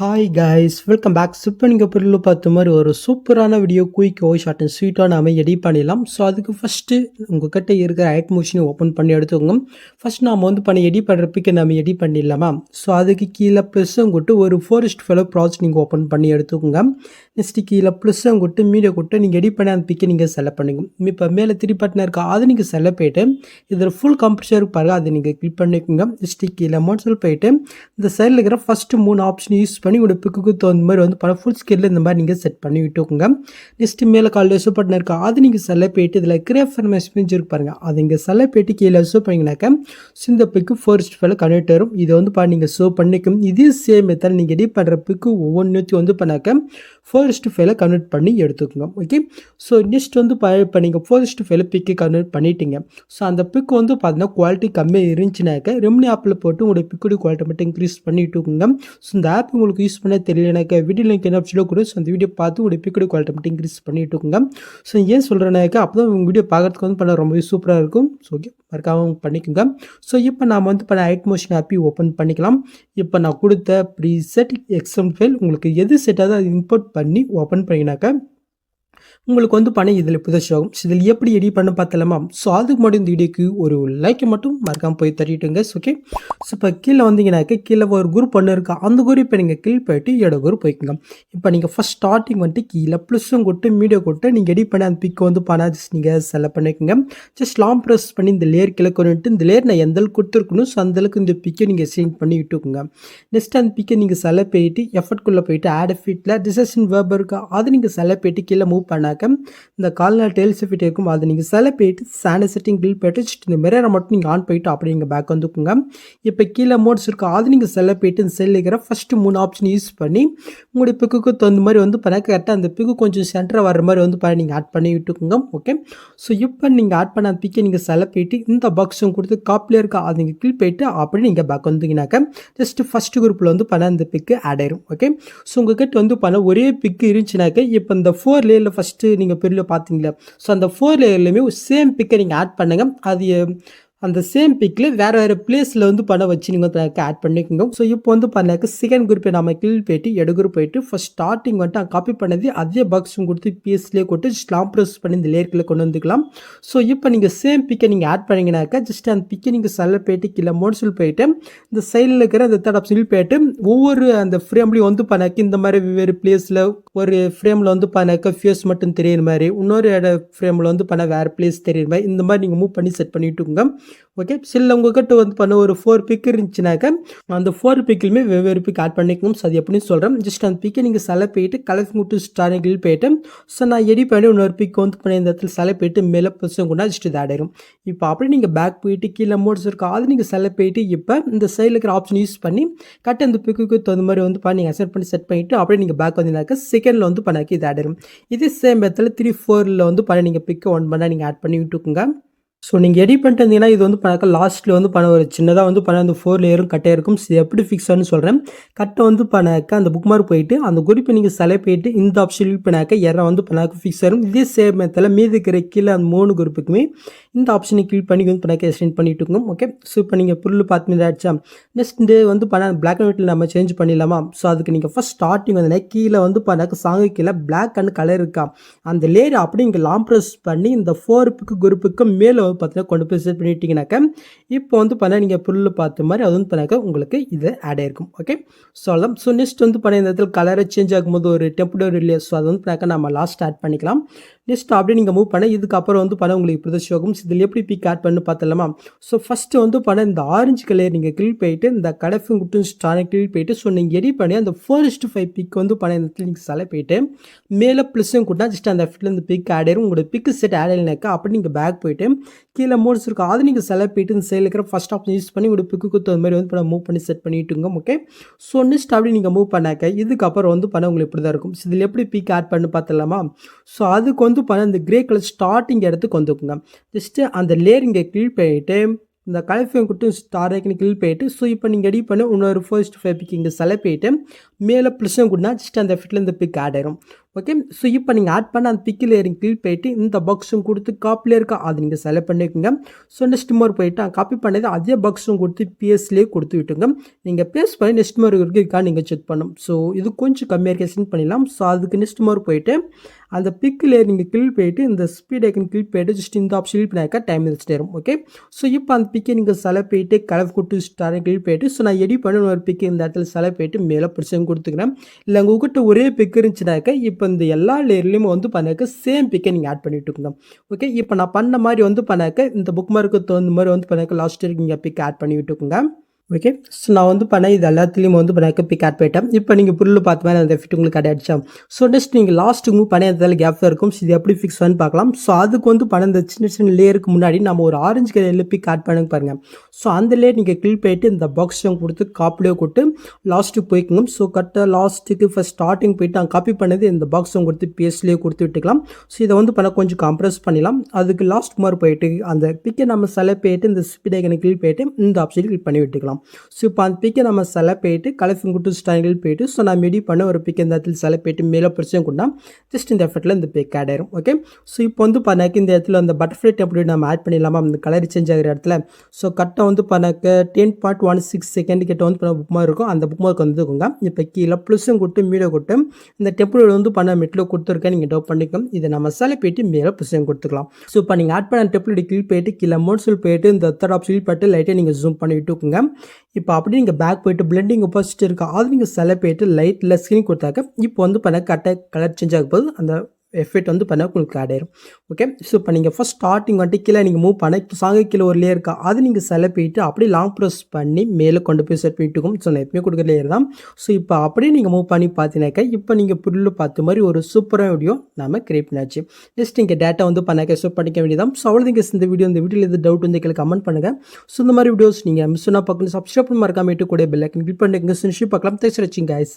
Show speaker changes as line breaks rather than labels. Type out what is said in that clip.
Hi guys, welcome back. இப்போ நீங்கள் பொருள் பார்த்த மாதிரி ஒரு சூப்பரான வீடியோ குயிக் ஷார்ட் அண்ட் ஸ்வீட்டாக நம்ம எடிட் பண்ணிடலாம். ஸோ அதுக்கு ஃபஸ்ட்டு உங்கள்கிட்ட இருக்கிற ஆக்ட் மோஷனை ஓப்பன் பண்ணி எடுத்துக்கோங்க. ஃபஸ்ட் நாம் பண்ணி எடிட் பண்ணுறதுக்கு நம்ம எடிட் பண்ணிடலாமா? ஸோ அதுக்கு கீழே ப்ளஸ்ஸும் கொட்டு ஒரு ஃபாரஸ்ட் ஃபெலோ ப்ராஜெக்ட் நீங்கள் ஓப்பன் பண்ணி எடுத்துக்கோங்க. நெக்ஸ்ட்டு கீழே ப்ளஸ்ஸும் கொட்டு மீடியோ கொட்டு நீங்கள் எடிட் பண்ணி அந்த பிக்கை நீங்கள் செலக்ட் பண்ணிக்கோங்க. இப்போ மேலே திருப்பட்டினா இருக்கா அது நீங்கள் செலக்ட் போயிட்டு இதில் ஃபுல் கம்ப்யூட்டர் பாருங்கள், அதை நீங்கள் கிளிக் பண்ணிக்கோங்க. நெக்ஸ்ட்டு கீழே மோட்ஸில் போயிட்டு இந்த சைடில் இருக்கிற ஃபஸ்ட்டு 3 ஆப்ஷன் யூஸ் பண்ணி உங்களோட பிக்குக்கு தகுந்த மாதிரி பல ஃபுல் ஸ்கேலில் இந்த மாதிரி நீங்கள் செட் பண்ணி விட்டுக்கோங்க. நெக்ஸ்ட்டு மேலே கால் எசோ பட்டன் இருக்கா அது நீங்கள் செலக்ட் போயிட்டு இதில் கிரேஃபர் மெசேஜ் இருக்கு பாருங்கள், அது இங்கே செலக்ட் போயிட்டு கீழே எசோ பண்ணிங்கனாக்கா இந்த பிக்கு ஃபர்ஸ்ட் ஃபைல கனெக்ட் வரும். இதை நீங்கள் ஷோ பண்ணிக்கும். இதே சேம் மெத்தட் நீங்கள் எடிட் பண்ணுற பிக்கு ஒவ்வொன்றுத்தையும் பண்ணாக்க ஃபர்ஸ்ட் ஃபைலை கன்வெர்ட் பண்ணி எடுத்துக்கோங்க. ஓகே, ஸோ நெக்ஸ்ட் இப்போ நீங்கள் ஃபர்ஸ்ட் ஃபைலை பிக்கு கன்வெர்ட் பண்ணிட்டீங்க. ஸோ அந்த பிக்கு பார்த்தீங்கன்னா குவாலிட்டி கம்மியாக இருந்துச்சுனாக்க ரெம்னி ஆப்பில் போட்டு உங்களுடைய பிக்கோட குவாலிட்டி மட்டும் இன்க்ரீஸ் பண்ணிட்டுக்கோங்க. ஸோ இந்த ஆப் உங்களுக்கு யூஸ் பண்ண தெரியலனாக்கா வீடியோ லிங்க் என்ன ஆப்ஷனில் கூட ஸோ அந்த வீடியோ பார்த்து உங்களுடைய பிக்கோட குவாலிட்டி மட்டும் இன்க்ரீஸ் பண்ணிட்டுக்கோங்க. ஸோ ஏன் சொல்கிறேனாக்கா அப்போ தான் உங்கள் வீடியோ பார்க்குறதுக்கு பண்ண ரொம்பவே சூப்பராக இருக்கும். ஸோ ஓகே, மறக்காமல் பண்ணிக்கோங்க. ஸோ இப்போ நாம் பண்ண ஆக்ட் மோஷன் ஆப்பி ஓப்பன் பண்ணிக்கலாம். இப்போ நான் கொடுத்த ப்ரீசெட் எக்ஸாம் ஃபைல் உங்களுக்கு எது செட் ஆகுது அதை இம்போர்ட் பண்ணி ஓப்பன் பண்ணிங்கனாக்கா உங்களுக்கு பண்ணி இதில் புதுசு ஆகும். ஸோ இதில் எப்படி எடிட் பண்ண பார்த்தலாமா? ஸோ அதுக்கு மட்டும் இந்த வீடியோக்கு ஒரு லைக்கை மட்டும் மறக்காமல் போய் தட்டிட்டுங்க. ஓகே, ஸோ இப்போ கீழே வந்தீங்கன்னாக்க கீழே ஒரு குரூப் ஒன்று இருக்கா அந்த குரூப் இப்போ நீங்கள் கிளிக் போயிட்டு ஏட குரூப் போய்க்குங்க. இப்போ நீங்கள் ஃபஸ்ட் ஸ்டார்டிங் கீழே ப்ளஸும் கொட்டு மீடியோ கொட்டு நீங்கள் எடிட் பண்ணி அந்த பிக் பண்ண நீங்கள் செலக்ட் பண்ணிக்கோங்க. ஜஸ்ட் லாங் ப்ரெஸ் பண்ணி இந்த லேயர் கீழே கொண்டுட்டு இந்த லேயர் நான் எந்த அளவுக்கு கொடுத்துருக்கணும் ஸோ அந்தளவுக்கு இந்த பிக்கை நீங்கள் சேஞ்ச் பண்ணி விட்டுக்கோங்க. நெக்ஸ்ட் அந்த பிக்கை நீங்கள் செலக்ட் போயிட்டு எஃபர்ட்குள்ளே போயிட்டு ஆட் ஃபிட்டில் டிசைன் வேர்ப் இருக்கா அது நீங்கள் செலக்ட் போயிட்டு கீழே மூவ் பண்ணாக்க இந்த கால்நாள் டெயில்ஸ் ஃபிட் இருக்கும். அதை நீங்கள் செலக்ட் போயிட்டு சாண்ட் செட்டிங் கில் போயிட்டு இந்த மிரரை மட்டும் நீங்கள் ஆன் போயிட்டு அப்படி நீங்கள் பேக் வந்துக்குங்க. இப்போ கீழே மோட்ஸ் இருக்கும் அது நீங்கள் செலக்ட் போயிட்டு இந்த செல்லில் இருக்கிற ஃபஸ்ட்டு 3 ஆப்ஷன் யூஸ் பண்ணி உங்களுடைய பிக்குக்கு தகுந்த மாதிரி பண்ண கரெக்டாக அந்த பிக்கு கொஞ்சம் சென்டராக வர மாதிரி நீங்கள் ஆட் பண்ணி விட்டுக்குங்க. ஓகே, ஸோ இப்போ நீங்கள் ஆட் பண்ண அந்த பிக்கை நீங்கள் செலக்ட் போயிட்டு இந்த பாக்ஸும் கொடுத்து காப்பில் இருக்கா அது நீங்கள் கிளிக் போயிட்டு அப்படி நீங்கள் பேக் வந்தீங்கன்னாக்கா ஜஸ்ட் ஃபஸ்ட்டு குரூப்பில் பண்ண அந்த பிக்கு ஆட் ஆயிரும். ஓகே, ஸோ உங்கள்கிட்ட பண்ண ஒரே பிக்கு இருந்துச்சுனாக்கா இப்போ இந்த 4 லேயரில் ஃபஸ்ட்டு நீங்கள் பெரிய பார்த்தீங்களா ஸோ அந்த 4 லேயர்லையுமே சேம் பிக்கை நீங்கள் ஆட் பண்ணுங்க. அது அந்த சேம் பிக்கில் வேறு பிளேஸில் பண்ண வச்சு நீங்கள் ஆட் பண்ணிக்கோங்க. ஸோ இப்போ பண்ணாக்க செகண்ட் குரூப்பை நம்ம கிளிக் போயிட்டு எடு குரூப் போயிட்டு ஃபஸ்ட் ஸ்டார்டிங் காப்பி பண்ணது அதே பாக்ஸும் கொடுத்து பிஎஸ்லேயே கொடுத்து ஸ்லாம் ப்ரெஸ் பண்ணி இந்த லேயர்க்கில் கொண்டு வந்துக்கலாம். ஸோ இப்போ நீங்கள் சேம் பிக்கை நீங்கள் ஆட் பண்ணிங்கனாக்கா ஜஸ்ட் அந்த பிக்கை நீங்கள் செலக்ட் போயிட்டு கீழே மோட்ஸில் போயிட்டு இந்த சைடில் இருக்கிற அந்த தேர்ட் ஆப்ஷனில் போயிட்டு ஒவ்வொரு அந்த ஃப்ரேம்லேயும் பண்ணாக்க இந்த மாதிரி வெவ்வேறு பிளேஸில் ஒரு ஃப்ரேமில் பண்ணாக்க ஃபேஸ் மட்டும் தெரியுற மாதிரி இன்னொரு ஃப்ரேமில் பண்ண வேறு பிளேஸ் தெரியுற மாதிரி இந்த மாதிரி நீங்கள் மூவ் பண்ணி செட் பண்ணிவிட்டுங்க. ஓகே, சில உங்கள்கிட்ட பண்ண ஒரு 4 பிக் இருந்துச்சுனாக்கா அந்த 4 பிக்கிலுமே வெவ்வேறு பிக் ஆட் பண்ணிக்கணும். ஸோ அது எப்படின்னு சொல்கிறேன். ஜஸ்ட் அந்த பிக்கை நீங்கள் செலக்ட் போயிட்டு கலர் முட்டு ஸ்டாரிங்கில் போயிட்டு ஸோ நான் எடிட் பண்ணி இன்னொரு பிக் பண்ணி இந்த இடத்துல செலக்ட் போயிட்டு மேலே ப்ளஸும் கொண்டா ஜஸ்ட் இது ஆட் ஆயிரும். இப்போ அப்படி நீங்கள் பேக் போயிட்டு கீழே மோட்ஸ் இருக்கா அது நீங்கள் செலக்ட் போயிட்டு இப்போ இந்த சைடில் இருக்கிற ஆப்ஷன் யூஸ் பண்ணி கரெக்டாக அந்த பிக்குக்கு தகுந்த மாதிரி நீங்கள் அசெட் பண்ணி செட் பண்ணிவிட்டு அப்படியே நீங்கள் பேக் வந்தீங்கன்னாக்கா செகண்டில் பண்ணாக்கி இது ஆட் ஆயிரும். இதே சேம் இடத்துல 3, 4ல் பண்ண நீங்கள் பிக்கை பண்ணால் நீங்கள் ஆட் பண்ணி விட்டுக்குங்க. ஸோ நீங்கள் எடிட் பண்ணிட்டு இருந்தீங்கன்னா இது பண்ணாக்க லாஸ்ட்டில் பண்ண ஒரு சின்னதாக பண்ண அந்த 4 லேயரும் கட்டாக இருக்கும். இது எப்படி ஃபிக்ஸ் ஆகுன்னு சொல்கிறேன். கட்டை பண்ணாக்க அந்த புக் மார்க் போயிட்டு அந்த குறிப்பை நீங்கள் செலக்ட் போயிட்டு இந்த ஆப்ஷன் யூஸ் பண்ணாக்க யாரும் பண்ணாக்க ஃபிக்ஸ் ஆகும். இதே சேம் மெத்தடில் மீதி இருக்கிற கீழே அந்த 3 குரூப்புக்குமே இந்த ஆப்ஷனை கிளிக் பண்ணி பண்ணாக்க எக்ஸ்டெண்ட் பண்ணிட்டு இருக்கோம். ஓகே, ஸோ இப்போ நீங்கள் பொருள் பார்த்து ஆச்சா நெக்ஸ்ட் பண்ண பிளாக் அண்ட் ஒயிட்டில் நம்ம சேஞ்ச் பண்ணிடலாமா? ஸோ அதுக்கு நீங்கள் ஃபஸ்ட் ஸ்டார்டிங் கீழே பண்ணாக்க சாங்கு கீழே பிளாக் அண்ட் கலர் இருக்கா அந்த லேயர் அப்படி இங்கே லாங் ப்ரெஸ் பண்ணி இந்த 4 குரூப்புக்கு மேலே பார்த்தீங்கன்னா கொண்டு போய் செட் பண்ணிட்டீங்கன்னாக்கா இப்போ பண்ண நீங்கள் பொருள் பார்த்த மாதிரி அது பண்ணாக்க உங்களுக்கு இது ஆட் ஆயிருக்கும். ஓகே, ஸோ அதான். ஸோ நெக்ஸ்ட் பண்ண இந்த இடத்துல கலரை சேஞ்ச் ஆகும்போது ஒரு டெம்பரரி லேயர் ஸோ அது பண்ணாக்க நம்ம லாஸ்ட் ஆட் பண்ணிக்கலாம். நெக்ஸ்ட் அப்படியே நீங்கள் மூவ் பண்ண இதுக்கப்புறம் பண்ண உங்களுக்கு பிரதர்ஷ் ஆகும். இதில் எப்படி பிக் ஆட் பண்ணு பார்த்தலாமா? ஸோ ஃபஸ்ட்டு பண்ண இந்த ஆரஞ்சு கலர் நீங்கள் கிளிக் போயிட்டு இந்த கடஃபும் குட்டும் ஸ்டாரை கிளிக் போயிட்டு ஸோ நீங்கள் எடிட் பண்ணி அந்த ஃபர்ஸ்ட் 5 பிக் பண்ண இந்த இடத்துல நீங்கள் செலக்ட் போயிட்டு மேலே ப்ளஸும் கூட்டா ஜஸ்ட் அந்த இடத்துல இந்த பிக் ஆட் ஆயிரும். உங்களோட பிக்கு செட் ஆட் ஆயினாக்கா அப்படி நீங்கள் பேக் போயிட்டு கீழே மோட்ஸ் இருக்கும் அது நீங்கள் செலக்ட் போயிட்டு இந்த சைடில் இருக்கிற ஃபஸ்ட் ஆப்ஷன் யூஸ் பண்ணி உங்களோட பிக்கு தகுந்த மாதிரி மூவ் பண்ணி செட் பண்ணிட்டுங்க. ஓகே, ஸோ நெக்ஸ்ட் அப்படி நீங்கள் மூவ் பண்ணாக்க இதுக்கப்புறம் பண்ண உங்களுக்கு இப்படி தான் இருக்கும். இதில் எப்படி பிக் ஆட் பண்ணு பார்த்தலாமா? ஸோ அதுக்கு பண்ண இந்த கிரே கலர் ஸ்டார்டிங் இடத்துக்கு வந்துக்குங்க. ஜஸ்ட்டு அந்த லேயர் இங்கே கிளிக் பண்ணிட்டு இந்த கலஃபையும் கொடுத்து ஸ்டார் ஐக்கனை கிளிக் போயிட்டு ஸோ இப்போ நீங்கள் எடிட் பண்ண இன்னொரு ஃபர்ஸ்ட் 5 பிக் இங்கே செலக்ட் போயிட்டு மேலே ப்ளஸும் கொடுத்தா ஜஸ்ட் அந்த ஃபிட்டில் இந்த பிக் ஆட் ஆயிரும். ஓகே. ஸோ இப்போ நீங்கள் ஆட் பண்ண அந்த பிக் லேயரிங் கீழ் போயிட்டு இந்த பாக்ஸும் கொடுத்து காப்பிலே இருக்கா அது நீங்கள் செலக்ட் பண்ணிக்கோங்க. ஸோ நெக்ஸ்ட் மோர் போயிட்டு காப்பி பண்ணது அதே பாக்ஸும் கொடுத்து பிஎஸ்லேயே கொடுத்து விட்டுங்க. நீங்கள் பேஸ்ட் பண்ணி நெக்ஸ்ட் மோர் இருக்கா நீங்கள் செக் பண்ணணும். ஸோ இது கொஞ்சம் கம்மியாக இருக்க சென்ட் பண்ணிடலாம். ஸோ அதுக்கு நெக்ஸ்ட் மோர் போயிட்டு அந்த பிக் லேயர் நீங்கள் கீழ் போயிட்டு இந்த ஸ்பீட் ஐக்கன் கீழ் போயிட்டு ஜஸ்ட் இந்த ஆப்ஷன் கிளிக் பண்ணாக்கா டைம் வச்சுட்டு வரும். ஓகே. ஸோ இப்போ அந்த பிக்கை நீங்கள் செலக்ட் போயிட்டு கலர் கொடுத்து ஸ்டார் கீழ் போயிட்டு ஸோ நான் எடிட் பண்ண ஒரு பிக்கு இந்த இடத்துல செலக்ட் போயிட்டு மேலே பிடிச்சவங்க கொடுத்துக்கிறேன். இல்லை உங்ககிட்ட ஒரே பிக் இருந்துச்சுனாக்கா இப்போ இந்த எல்லா லேயர்லையும் வந்து பண்ணாக்க சேம் பிக்கை நீங்கள் ஆட் பண்ணிட்டு இருக்கோங்க. ஓகே. இப்போ நான் பண்ண மாதிரி வந்து பண்ணாக்க இந்த புக் மார்க்கு தகுந்த மாதிரி வந்து பண்ணாக்க லாஸ்ட் இயருக்கு நீங்கள் பிக் ஆட் பண்ணி விட்டுக்கோங்க. ஓகே. ஸோ நான் வந்து பண்ணேன் இது எல்லாத்துலேயும் வந்து பண்ணாக்க பிக் ஆட் போயிட்டேன். இப்போ நீங்கள் பொருள் பார்த்த மாதிரி அந்த எஃபெக்ட் உங்களுக்கு ஆட். ஸோ நெக்ஸ்ட் நீங்கள் லாஸ்ட்டுக்கு மூவ் பண்ணி அதில் கேப் தான் இருக்கும். ஸோ இது எப்படி ஃபிக்ஸ் பண்ணி பார்க்கலாம். ஸோ அதுக்கு வந்து பண்ண இந்த சின்ன சின்ன லேயருக்கு முன்னாடி நம்ம ஒரு ஆரஞ்சு கலரில் பிக் ஆட் பண்ண பாருங்கள். ஸோ அந்த லேயர் நீங்கள் கிளிக் போயிட்டு இந்த பாக்ஸும் கொடுத்து காப்பிலே கொடுத்து லாஸ்ட்டுக்கு போய்க்குங்க. ஸோ கரெக்டாக லாஸ்ட்டுக்கு ஃபஸ்ட் ஸ்டார்டிங் போயிட்டு அங்கே காப்பி பண்ணது இந்த பாக்ஸும் கொடுத்து பேஸ்ட்லேயே கொடுத்து விட்டுக்கலாம். ஸோ இதை வந்து பண்ண கொஞ்சம் கம்ப்ரெஸ் பண்ணிடலாம். அதுக்கு லாஸ்ட் மாதிரி போயிட்டு அந்த பிக்கை நம்ம செலக்ட் போயிட்டு இந்த ஸ்பீட் ஐக்கனை கிளிக் போயிட்டு இந்த ஆப்ஷன் கிளிக் பண்ணி விட்டுக்கலாம். ஸோ இப்போ அந்த பிக்கை நம்ம செலக்ட் போயிட்டு கலர் கொடுத்து ஸ்டைல் போயிட்டு ஸோ நான் மெடி பண்ண ஒரு பிக் இந்த இடத்துல செலக்ட் போயிட்டு மேலே பிடிச்சும் கொண்டா ஜஸ்ட் இந்த எஃபெக்ட்டில் இந்த பிக் ஆட் ஆயிரும். ஓகே. ஸோ இப்போ வந்து பண்ணாக்க இந்த இடத்துல அந்த பட்டர்ஃப்ளை டெம்ப்ளேட் நம்ம ஆட் பண்ணிடலாமா அந்த கலர் சேஞ்ச் ஆகிற இடத்துல. ஸோ கரெக்டாக வந்து பண்ணாக்க 10.16 செகண்ட் கிட்ட வந்து பண்ண புக் மார்க் இருக்கும். அந்த புக் மார்க் வந்துக்கோங்க. இப்போ கீழே ப்ளஸும் கொடுத்து மீடியோ கொடுத்து இந்த டெம்ப்ளேட் வந்து பண்ண மெட்டில் கொடுத்துருக்கேன் நீங்கள் டவுட் பண்ணிக்கோங்க. இதை நம்ம செலக்ட் போயிட்டு மேலே ப்ளஸும் கொடுத்துக்கலாம். ஸோ இப்போ நீங்கள் ஆட் பண்ண டெம்ப்ளேட் கீழ் போயிட்டு கீழே மோட்ஸில் போயிட்டு இந்த தேர்ட் ஆப்ஷன் போயிட்டு லைட்டாக நீங்கள் ஜூம் பண்ணி விட்டுக்கோங்க. இப்போ அப்படி நீங்கள் பேக் போயிட்டு பிளெண்டிங் ஒப்பாசிட்டி இருக்கா அது நீங்கள் செலக்ட் போயிட்டு லைட்டில் ஸ்க்ரீன் கொடுத்தாக்க இப்போ வந்து பண்ண கரெக்டாக கலர் சேஞ்ச் ஆகும் போது அந்த எஃபெக்ட் வந்து பண்ண உங்களுக்கு ஆட் ஆயிரும். ஓகே. ஸோ இப்போ நீங்கள் ஃபஸ்ட் ஸ்டார்டிங் வந்துட்டு கீழே நீங்கள் மூவ் பண்ண இப்போ சாங்க கீழே ஒரு லேயர் இருக்கா அது நீங்கள் செலக்ட் போயிட்டு அப்படியே லாங் ப்ரெஸ் பண்ணி மேலே கொண்டு போய் செட் பண்ணிட்டுக்கும். ஸோ நான் எப்பவுமே கொடுக்குற லேயர் தான். ஸோ இப்போ அப்படியே நீங்கள் மூவ் பண்ணி பார்த்தீங்கன்னாக்கா இப்போ நீங்கள் புல்லு பார்த்த மாதிரி ஒரு சூப்பரான வீடியோ நம்ம கிரியேட் பண்ணியாச்சு. ஜஸ்ட் இங்கே டேட்டா வந்து பண்ணாக்க செட் பண்ணிக்க வேண்டியதான். ஸோ அவ்வளோதிங்க இந்த வீடியோவில் எது டவுட் வந்து எங்களுக்கு கமெண்ட் பண்ணுங்கள். ஸோ இந்த மாதிரி வீடியோஸ் நீங்கள் மிஸ் பண்ணால் பார்க்கணும் சப்ஸ்கிரைப் பண்ணி மறக்காம கூட பெல் ஐக்கன் கிளிக் பண்ணிட்டு பார்க்கலாம். தேங்க்ஸ் ஃபார் வாட்சிங் கைஸ்.